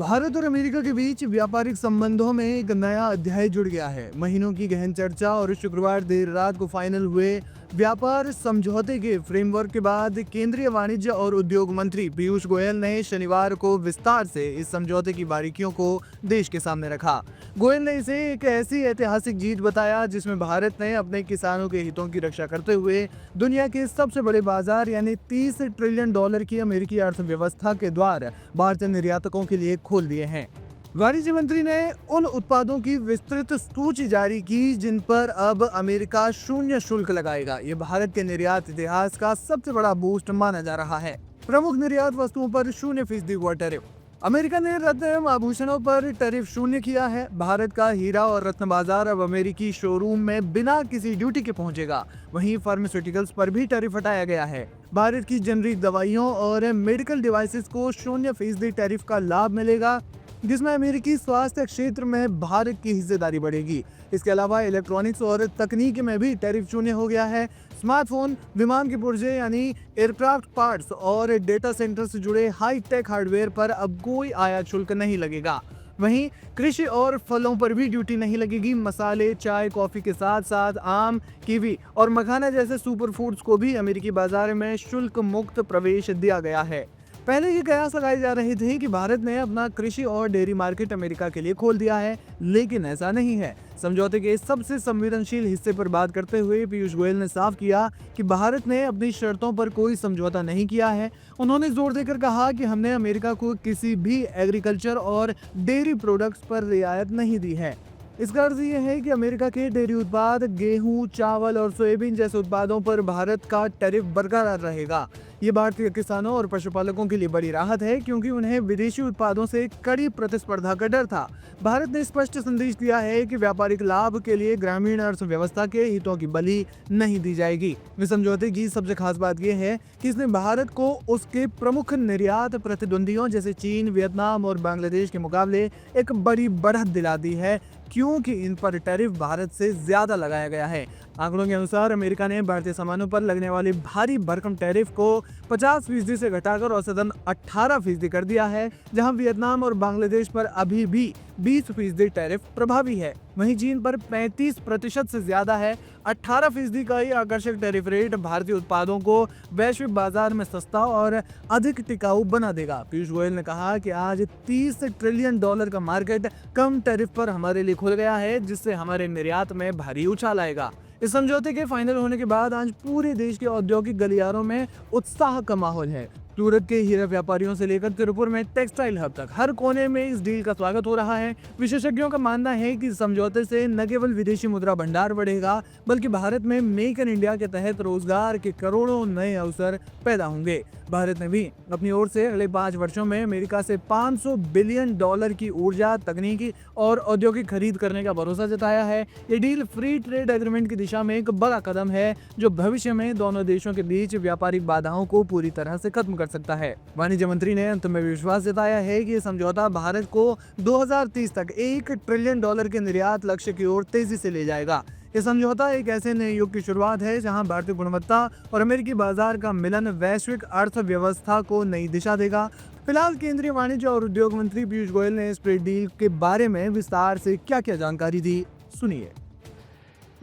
भारत और अमेरिका के बीच व्यापारिक संबंधों में एक नया अध्याय जुड़ गया है। महीनों की गहन चर्चा और शुक्रवार देर रात को फाइनल हुए व्यापार समझौते के फ्रेमवर्क के बाद केंद्रीय वाणिज्य और उद्योग मंत्री पीयूष गोयल ने शनिवार को विस्तार से इस समझौते की बारीकियों को देश के सामने रखा। गोयल ने इसे एक ऐसी ऐतिहासिक जीत बताया जिसमें भारत ने अपने किसानों के हितों की रक्षा करते हुए दुनिया के सबसे बड़े बाजार यानी $30 ट्रिलियन की अमेरिकी अर्थव्यवस्था के द्वार भारतीय निर्यातकों के लिए खोल दिए हैं। वाणिज्य मंत्री ने उन उत्पादों की विस्तृत सूची जारी की जिन पर अब अमेरिका शून्य शुल्क लगाएगा। ये भारत के निर्यात इतिहास का सबसे बड़ा बूस्ट माना जा रहा है। प्रमुख निर्यात वस्तुओं पर 0% हुआ टैरिफ। अमेरिका ने रत्न एवं आभूषणों पर टैरिफ शून्य किया है। भारत का हीरा और रत्न बाजार अब अमेरिकी शोरूम में बिना किसी ड्यूटी के पहुंचेगा। वहीं फार्मास्यूटिकल्स पर भी टैरिफ हटाया गया है। भारत की जेनरिक दवाइयों और मेडिकल डिवाइसेस को 0% टैरिफ का लाभ मिलेगा, जिसमें अमेरिकी स्वास्थ्य क्षेत्र में भारत की हिस्सेदारी बढ़ेगी। इसके अलावा इलेक्ट्रॉनिक्स और तकनीक में भी टैरिफ शून्य हो गया है। स्मार्टफोन, विमान के पुर्जे यानी एयरक्राफ्ट पार्ट्स और डेटा सेंटर से जुड़े हाईटेक हार्डवेयर पर अब कोई आयात शुल्क नहीं लगेगा। वहीं कृषि और फलों पर भी ड्यूटी नहीं लगेगी। मसाले, चाय, कॉफी के साथ साथ आम, कीवी और मखाना जैसे सुपर फूड्स को भी अमेरिकी बाजार में शुल्क मुक्त प्रवेश दिया गया है। पहले ये कयास लगाए जा रहे थे कि भारत ने अपना कृषि और डेयरी मार्केट अमेरिका के लिए खोल दिया है, लेकिन ऐसा नहीं है। समझौते के सबसे संवेदनशील हिस्से पर बात करते हुए पीयूष गोयल ने साफ किया कि भारत ने अपनी शर्तों पर कोई समझौता नहीं किया है। उन्होंने जोर देकर कहा कि हमने अमेरिका को किसी भी एग्रीकल्चर और डेयरी प्रोडक्ट्स पर रियायत नहीं दी है। इसका अर्थ ये है कि अमेरिका के डेयरी उत्पाद, गेहूं, चावल और सोयाबीन जैसे उत्पादों पर भारत का टैरिफ बरकरार रहेगा। ये भारतीय किसानों और पशुपालकों के लिए बड़ी राहत है, क्योंकि उन्हें विदेशी उत्पादों से कड़ी प्रतिस्पर्धा का डर था। भारत ने स्पष्ट संदेश दिया है कि व्यापारिक लाभ के लिए ग्रामीण अर्थव्यवस्था के हितों की बलि नहीं दी जाएगी। इस समझौते की सबसे खास बात यह है कि इसने भारत को उसके प्रमुख निर्यात प्रतिद्वंदियों जैसे चीन, वियतनाम और बांग्लादेश के मुकाबले एक बड़ी बढ़त दिला दी है, क्योंकि इन पर टैरिफ भारत से ज्यादा लगाया गया है। आंकड़ों के अनुसार अमेरिका ने भारतीय सामानों पर लगने वाली भारी भरकम टैरिफ को 50% से घटाकर औसतन 18% कर दिया है, जहां वियतनाम और बांग्लादेश पर अभी भी 20% टैरिफ प्रभावी है। वहीं चीन पर 35% से ज्यादा है। 18% का ये आकर्षक टैरिफ रेट भारतीय उत्पादों को वैश्विक बाजार में सस्ता और अधिक टिकाऊ बना देगा। पीयूष गोयल ने कहा कि आज $30 ट्रिलियन का मार्केट कम टैरिफ पर हमारे लिए खुल गया है, जिससे हमारे निर्यात में भारी उछाल आएगा। इस समझौते के फाइनल होने के बाद आज पूरे देश के औद्योगिक गलियारों में उत्साह का माहौल है। सूरत के हीरा व्यापारियों से लेकर तिरुपुर में टेक्सटाइल हब तक हर कोने में इस डील का स्वागत हो रहा है। विशेषज्ञों का मानना है कि समझौते से न केवल विदेशी मुद्रा भंडार बढ़ेगा, बल्कि भारत में मेक इन इंडिया के तहत रोजगार के करोड़ों नए अवसर पैदा होंगे। भारत ने भी अपनी ओर से अगले 5 वर्षों में अमेरिका से $500 बिलियन की ऊर्जा, तकनीकी और औद्योगिक खरीद करने का भरोसा जताया है। ये डील फ्री ट्रेड एग्रीमेंट की दिशा में एक बड़ा कदम है, जो भविष्य में दोनों देशों के बीच व्यापारिक बाधाओं को पूरी तरह से खत्म कर सकता है। वाणिज्य मंत्री ने अंत में विश्वास जताया है कि यह समझौता भारत को 2030 तक $1 ट्रिलियन के निर्यात लक्ष्य की ओर तेजी से ले जाएगा। यह समझौता एक ऐसे नए युग की शुरुआत है, जहां भारतीय गुणवत्ता और अमेरिकी बाजार का मिलन वैश्विक अर्थव्यवस्था को नई दिशा देगा। फिलहाल केंद्रीय वाणिज्य और उद्योग मंत्री पीयूष गोयल ने इस ट्रेड डील के बारे में विस्तार से क्या-क्या जानकारी दी, सुनिए।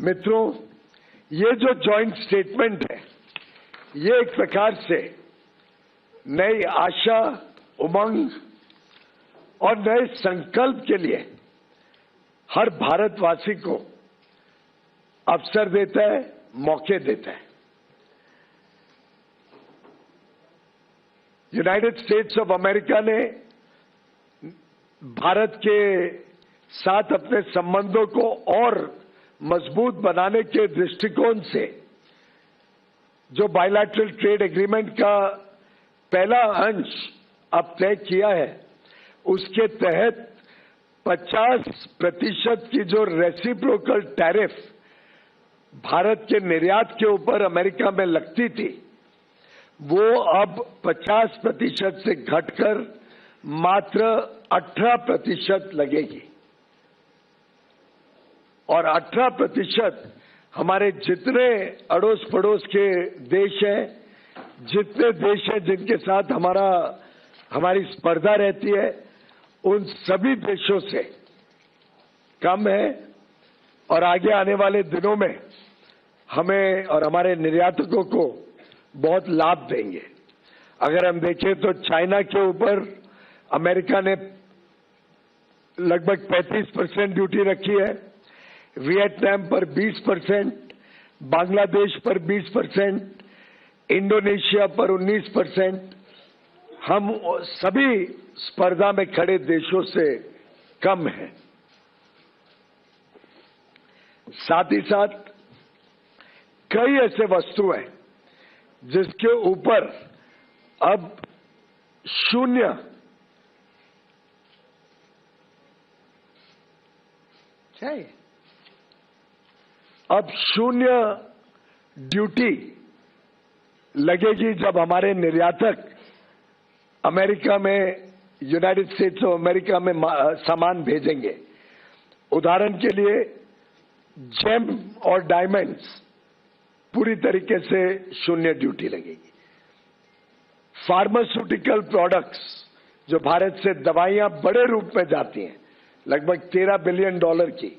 मित्रों, ये जो जॉइंट स्टेटमेंट है, ये एक प्रकार से नई आशा, उमंग और नए संकल्प के लिए हर भारतवासी को अवसर देता है, मौके देता है। यूनाइटेड स्टेट्स ऑफ अमेरिका ने भारत के साथ अपने संबंधों को और मजबूत बनाने के दृष्टिकोण से जो बायलैटरल ट्रेड एग्रीमेंट का पहला अंश अब तय किया है, उसके तहत 50% की जो रेसिप्रोकल टैरिफ भारत के निर्यात के ऊपर अमेरिका में लगती थी, वो अब 50% से घटकर मात्र 18% लगेगी। और 18% हमारे जितने अड़ोस पड़ोस के देश हैं, जितने देश हैं जिनके साथ हमारी स्पर्धा रहती है, उन सभी देशों से कम है और आगे आने वाले दिनों में हमें और हमारे निर्यातकों को बहुत लाभ देंगे। अगर हम देखें तो चाइना के ऊपर अमेरिका ने लगभग 35% ड्यूटी रखी है, वियतनाम पर 20%, बांग्लादेश पर 20%, इंडोनेशिया पर 19%। हम सभी स्पर्धा में खड़े देशों से कम हैं। साथ ही साथ कई ऐसे वस्तु हैं जिसके ऊपर अब शून्य ड्यूटी लगेगी जब हमारे निर्यातक अमेरिका में, यूनाइटेड स्टेट्स ऑफ अमेरिका में सामान भेजेंगे। उदाहरण के लिए जेम और डायमंड्स पूरी तरीके से शून्य ड्यूटी लगेगी। फार्मास्यूटिकल प्रोडक्ट्स, जो भारत से दवाइयां बड़े रूप में जाती हैं, लगभग $13 बिलियन की,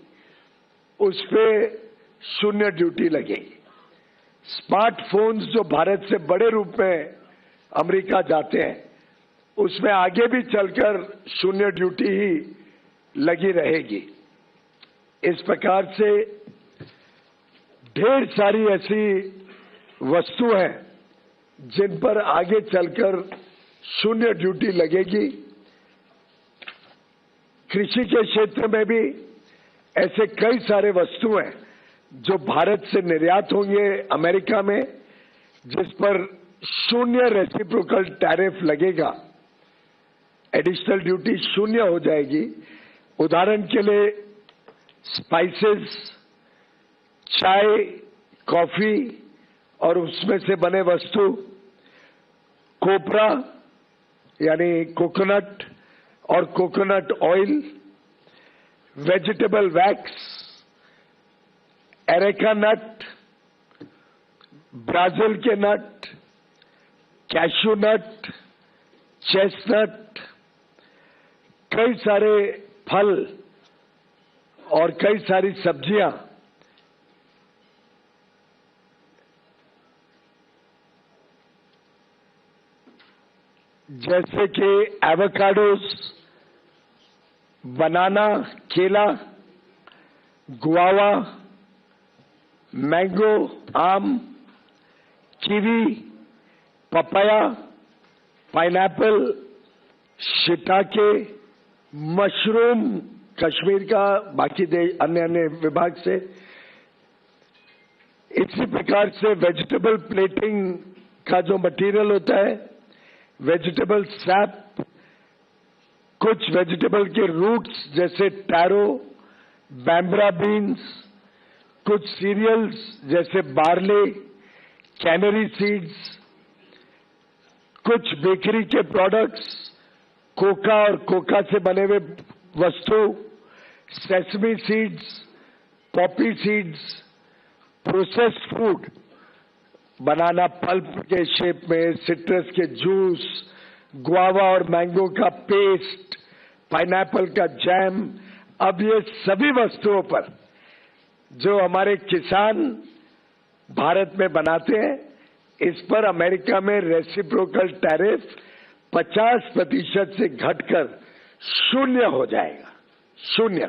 उस पे शून्य ड्यूटी लगेगी। स्मार्टफोन्स जो भारत से बड़े रूप में अमेरिका जाते हैं, उसमें आगे भी चलकर शून्य ड्यूटी ही लगी रहेगी। इस प्रकार से ढेर सारी ऐसी वस्तु हैं जिन पर आगे चलकर शून्य ड्यूटी लगेगी। कृषि के क्षेत्र में भी ऐसे कई सारे वस्तु हैं जो भारत से निर्यात होंगे अमेरिका में, जिस पर शून्य रेसिप्रोकल टैरिफ लगेगा, एडिशनल ड्यूटी शून्य हो जाएगी। उदाहरण के लिए स्पाइसेस, चाय, कॉफी और उसमें से बने वस्तु, कोपरा यानी कोकोनट और coconut oil, vegetable wax, areca nut, Brazil के नट, कैशू नट, चेस्टनट, कई सारे फल और कई सारी सब्जियां, जैसे कि एवोकाडोस, बनाना, केला, गुआवा, मैंगो, आम, kiwi, papaya, pineapple, shiitake, mushroom Kashmir का, बाकी अन्य विभाग से। इसी प्रकार से वेजिटेबल प्लेटिंग का जो मटेरियल होता है, वेजिटेबल सैप, कुछ वेजिटेबल के रूट्स जैसे टैरो, बैम्ब्रा बीन्स, कुछ सीरियल्स जैसे बार्ले, कैनरी सीड्स, कुछ बेकरी के प्रोडक्ट्स, कोका और कोका से बने हुए वस्तु, sesame seeds, poppy seeds, processed food, banana pulp के शेप में, सिट्रस के जूस, गुआवा और मैंगो का पेस्ट, पाइनएप्पल का जैम। अब ये सभी वस्तुओं पर जो हमारे किसान भारत में बनाते हैं, इस पर अमेरिका में रेसिप्रोकल टैरिफ 50% से घटकर शून्य हो जाएगा। शून्य।